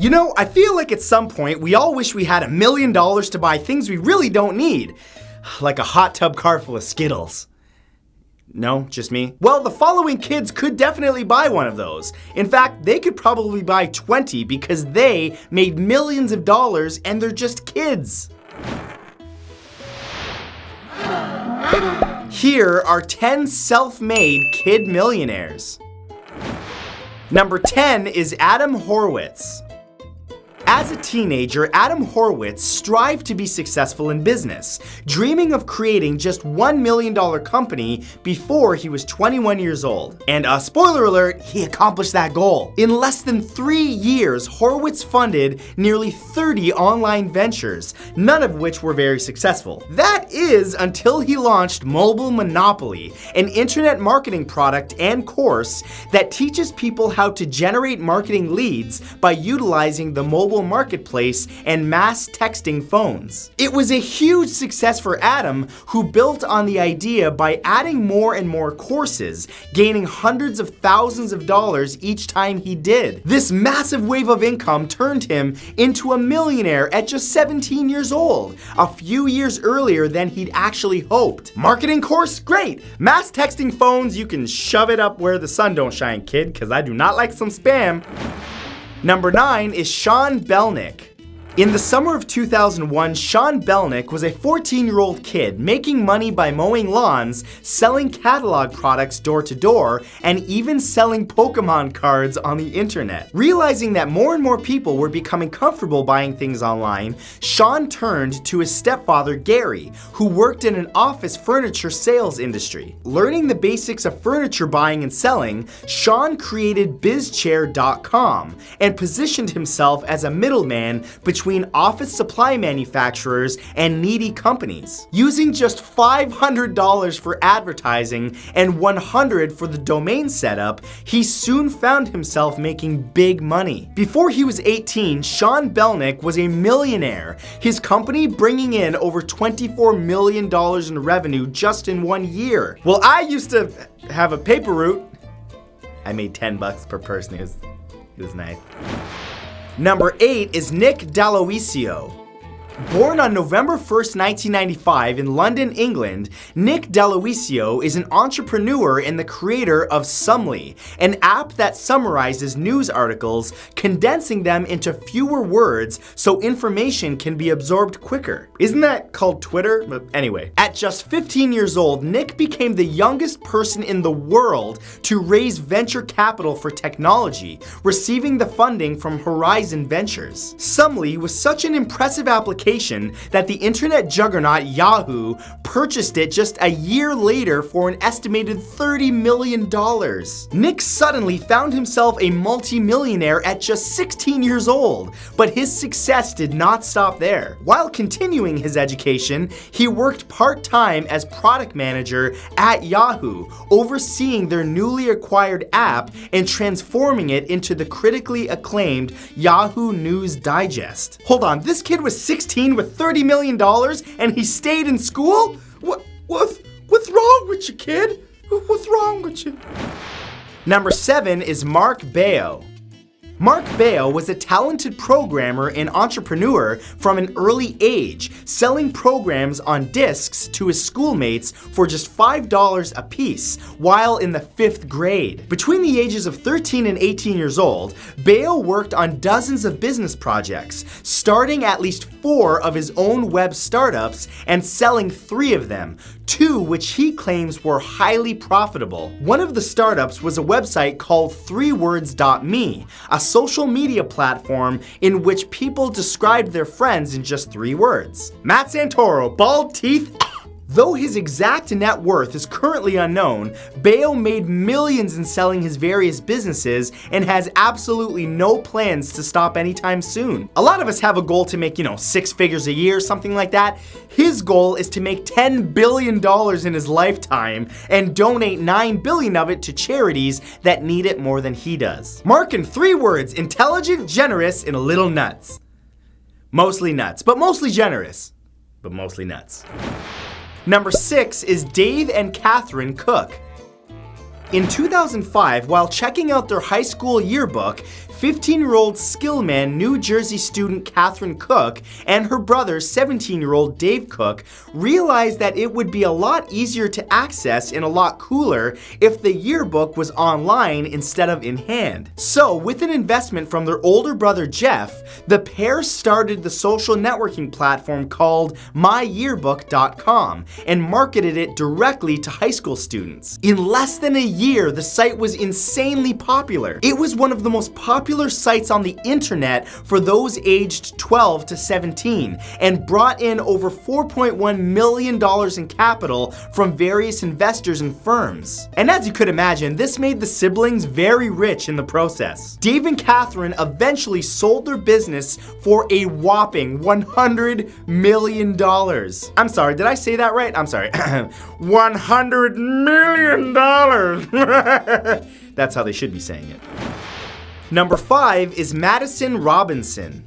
You know, I feel like at some point we all wish we had $1 million to buy things we really don't need. Like a hot tub car full of Skittles. No, just me? Well, the following kids could definitely buy one of those. In fact, they could probably buy 20 because they made millions of dollars and they're just kids. Here are 10 self-made kid millionaires. Number 10 is Adam Horowitz. As a teenager, Adam Horowitz strived to be successful in business, dreaming of creating just $1 million company before he was 21 years old. And spoiler alert, he accomplished that goal. In less than 3 years, Horowitz funded nearly 30 online ventures, none of which were very successful. That is until he launched Mobile Monopoly, an internet marketing product and course that teaches people how to generate marketing leads by utilizing the mobile marketplace and mass texting phones. It was a huge success for Adam, who built on the idea by adding more and more courses, gaining hundreds of thousands of dollars each time he did. This massive wave of income turned him into a millionaire at just 17 years old, a few years earlier than he'd actually hoped. Marketing course? Great. Mass texting phones? You can shove it up where the sun don't shine, kid, because I do not like some spam. Number 9 is Sean Belnick. In the summer of 2001, Sean Belnick was a 14-year-old kid making money by mowing lawns, selling catalog products door to door, and even selling Pokemon cards on the internet. Realizing that more and more people were becoming comfortable buying things online, Sean turned to his stepfather Gary, who worked in an office furniture sales industry. Learning the basics of furniture buying and selling, Sean created BizChair.com and positioned himself as a middleman between office supply manufacturers and needy companies. Using just $500 for advertising and $100 for the domain setup, he soon found himself making big money. Before he was 18, Sean Belnick was a millionaire, his company bringing in over $24 million in revenue just in 1 year. Well, I used to have a paper route. I made $10 per person. It was nice. Number 8 is Nick DAlessio. Born on November 1st, 1995 in London, England, Nick DAlessio is an entrepreneur and the creator of Summly, an app that summarizes news articles, condensing them into fewer words so information can be absorbed quicker. Isn't that called Twitter? But anyway, at just 15 years old, Nick became the youngest person in the world to raise venture capital for technology, receiving the funding from Horizon Ventures. Summly was such an impressive application that the internet juggernaut Yahoo purchased it just a year later for an estimated $30 million. Nick suddenly found himself a multi-millionaire at just 16 years old, but his success did not stop there. While continuing his education, he worked part-time as product manager at Yahoo, overseeing their newly acquired app and transforming it into the critically acclaimed Yahoo News Digest. Hold on, this kid was 16 with $30 million and he stayed in school? What's wrong with you, kid? What's wrong with you? Number 7 is Mark Bale. Mark Bale was a talented programmer and entrepreneur from an early age, selling programs on discs to his schoolmates for just $5 a piece while in the 5th grade. Between the ages of 13 and 18 years old, Bale worked on dozens of business projects, starting at least 4 of his own web startups and selling 3 of them, 2 which he claims were highly profitable. One of the startups was a website called 3words.me, a social media platform in which people described their friends in just 3 words. Matt Santoro, bald teeth. Though his exact net worth is currently unknown, Bale made millions in selling his various businesses and has absolutely no plans to stop anytime soon. A lot of us have a goal to make, 6 figures a year, something like that. His goal is to make $10 billion in his lifetime and donate $9 billion of it to charities that need it more than he does. Mark in 3 words: intelligent, generous, and a little nuts. Mostly nuts, but mostly generous, but mostly nuts. Number 6 is Dave and Catherine Cook. In 2005, while checking out their high school yearbook, 15-year-old Skillman, New Jersey student Catherine Cook and her brother, 17-year-old Dave Cook, realized that it would be a lot easier to access and a lot cooler if the yearbook was online instead of in hand. So, with an investment from their older brother Jeff, the pair started the social networking platform called myyearbook.com and marketed it directly to high school students. In less than a year, the site was insanely popular. It was one of the most popular sites on the internet for those aged 12 to 17 and brought in over $4.1 million in capital from various investors and firms. And as you could imagine, this made the siblings very rich in the process. Dave and Catherine eventually sold their business for a whopping $100 million. I'm sorry, did I say that right? I'm sorry. $100 million. That's how they should be saying it. Number 5 is Madison Robinson.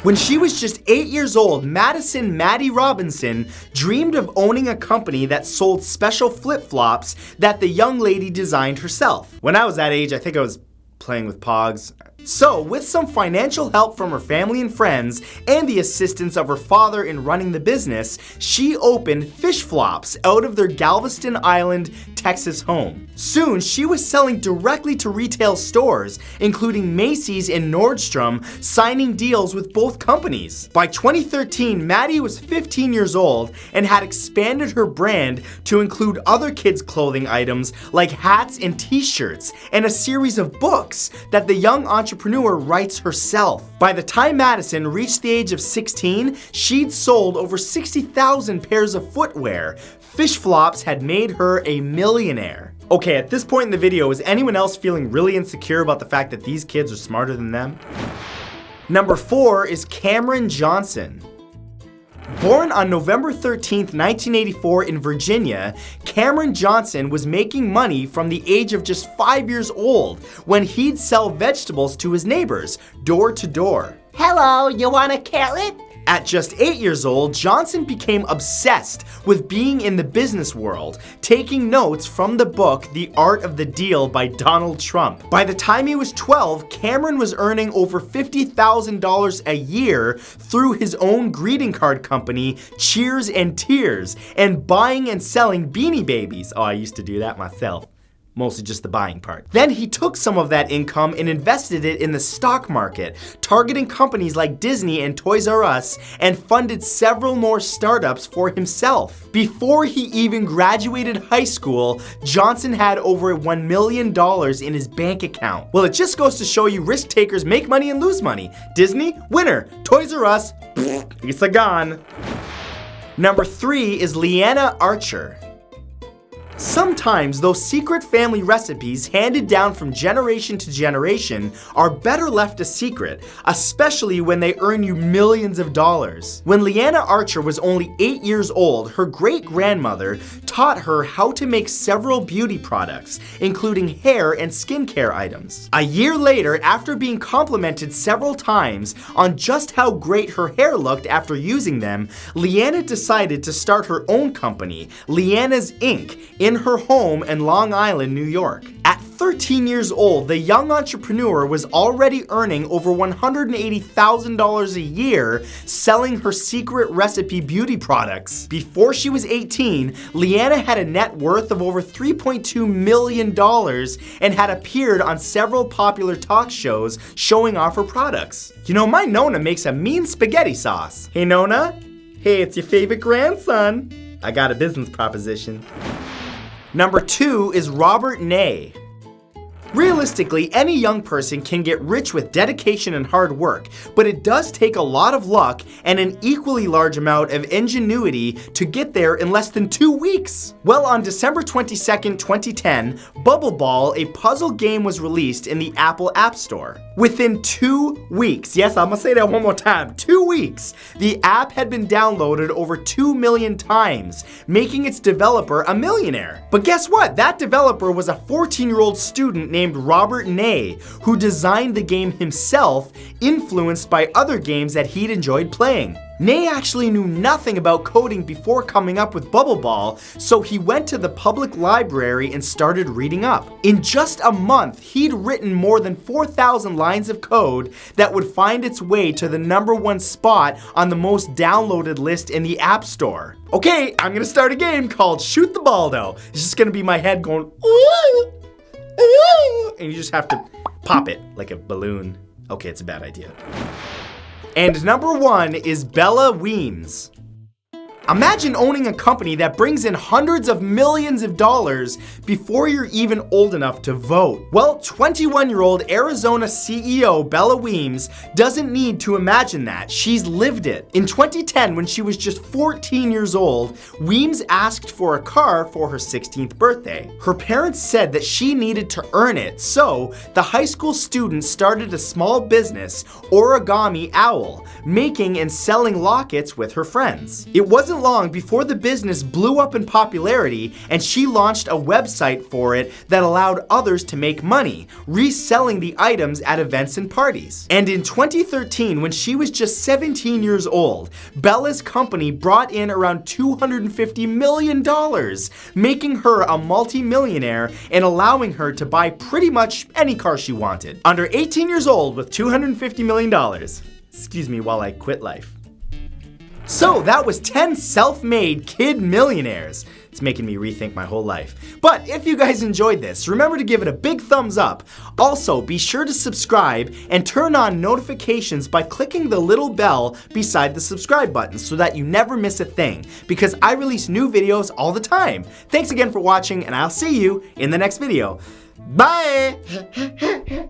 When she was just 8 years old, Maddie Robinson dreamed of owning a company that sold special flip-flops that the young lady designed herself. When I was that age, I think I was playing with Pogs. So, with some financial help from her family and friends and the assistance of her father in running the business, she opened Fish Flops out of their Galveston Island, Texas home. Soon, she was selling directly to retail stores, including Macy's and Nordstrom, signing deals with both companies. By 2013, Maddie was 15 years old and had expanded her brand to include other kids' clothing items like hats and t-shirts, and a series of books that the young entrepreneur writes herself. By the time Madison reached the age of 16, she'd sold over 60,000 pairs of footwear. Fish Flops had made her a millionaire. Okay, at this point in the video, is anyone else feeling really insecure about the fact that these kids are smarter than them? Number 4 is Cameron Johnson. Born on November 13, 1984 in Virginia, Cameron Johnson was making money from the age of just 5 years old when he'd sell vegetables to his neighbors, door to door. Hello, you want a carrot? At just 8 years old, Johnson became obsessed with being in the business world, taking notes from the book The Art of the Deal by Donald Trump. By the time he was 12, Cameron was earning over $50,000 a year through his own greeting card company, Cheers and Tears, and buying and selling Beanie Babies. Oh, I used to do that myself. Mostly just the buying part. Then he took some of that income and invested it in the stock market, targeting companies like Disney and Toys R Us, and funded several more startups for himself. Before he even graduated high school, Johnson had over $1 million in his bank account. Well, it just goes to show you risk takers make money and lose money. Disney, winner. Toys R Us, it's a gone. Number 3 is Liana Archer. Sometimes those secret family recipes handed down from generation to generation are better left a secret, especially when they earn you millions of dollars. When Liana Archer was only 8 years old, her great-grandmother taught her how to make several beauty products, including hair and skincare items. A year later, after being complimented several times on just how great her hair looked after using them, Liana decided to start her own company, Liana's Inc., in her home in Long Island, New York. At 13 years old, the young entrepreneur was already earning over $180,000 a year selling her secret recipe beauty products. Before she was 18, Liana had a net worth of over $3.2 million and had appeared on several popular talk shows showing off her products. You know, my Nona makes a mean spaghetti sauce. Hey Nona? Hey, it's your favorite grandson. I got a business proposition. Number 2 is Robert Ney. Realistically, any young person can get rich with dedication and hard work, but it does take a lot of luck and an equally large amount of ingenuity to get there in less than 2 weeks. Well, on December 22nd, 2010, Bubble Ball, a puzzle game, was released in the Apple App Store. Within 2 weeks, yes, I'm gonna say that one more time, 2 weeks, the app had been downloaded over 2 million times, making its developer a millionaire. But guess what? That developer was a 14-year-old student named Robert Ney, who designed the game himself, influenced by other games that he'd enjoyed playing. Ney actually knew nothing about coding before coming up with Bubble Ball, so he went to the public library and started reading up. In just a month, he'd written more than 4,000 lines of code that would find its way to the #1 spot on the most downloaded list in the App Store. Okay, I'm gonna start a game called Shoot the Baldo. It's just gonna be my head going, ooh, ooh, and you just have to pop it like a balloon. Okay, it's a bad idea. And #1 is Bela Wiens. Imagine owning a company that brings in hundreds of millions of dollars before you're even old enough to vote. Well, 21-year-old Arizona CEO Bela Wiens doesn't need to imagine that. She's lived it. In 2010, when she was just 14 years old, Wiens asked for a car for her 16th birthday. Her parents said that she needed to earn it, so the high school student started a small business, Origami Owl, making and selling lockets with her friends. It wasn't long before the business blew up in popularity, and she launched a website for it that allowed others to make money, reselling the items at events and parties. And in 2013, when she was just 17 years old, Bela's company brought in around $250 million, making her a multi-millionaire and allowing her to buy pretty much any car she wanted. Under 18 years old with $250 million. Excuse me while I quit life. So that was 10 self-made kid millionaires. It's making me rethink my whole life. But if you guys enjoyed this, remember to give it a big thumbs up. Also, be sure to subscribe and turn on notifications by clicking the little bell beside the subscribe button so that you never miss a thing, because I release new videos all the time. Thanks again for watching, and I'll see you in the next video. Bye!